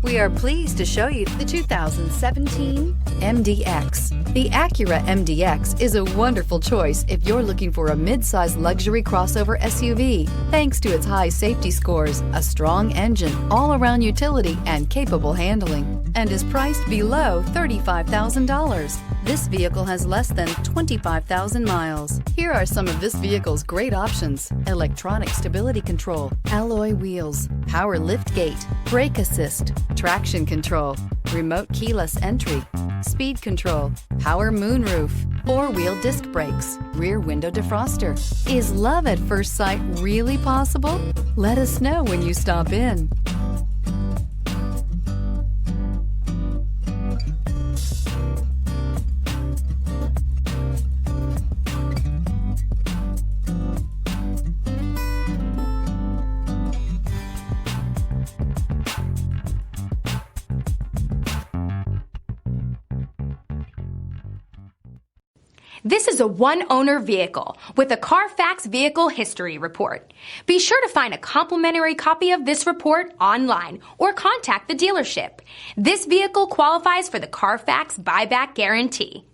We are pleased to show you the 2017 MDX. The Acura MDX is a wonderful choice if you're looking for a mid-size luxury crossover SUV. Thanks to its high safety scores, a strong engine, all-around utility, and capable handling, and is priced below $35,000. This vehicle has less than 25,000 miles. Here are some of this vehicle's great options: electronic stability control, alloy wheels, power lift gate, brake assist, traction control, remote keyless entry, speed control, power moonroof, four-wheel disc brakes, rear window defroster. Is love at first sight really possible? Let us know when you stop in. This is a one-owner vehicle with a Carfax Vehicle History Report. Be sure to find a complimentary copy of this report online or contact the dealership. This vehicle qualifies for the Carfax Buyback Guarantee.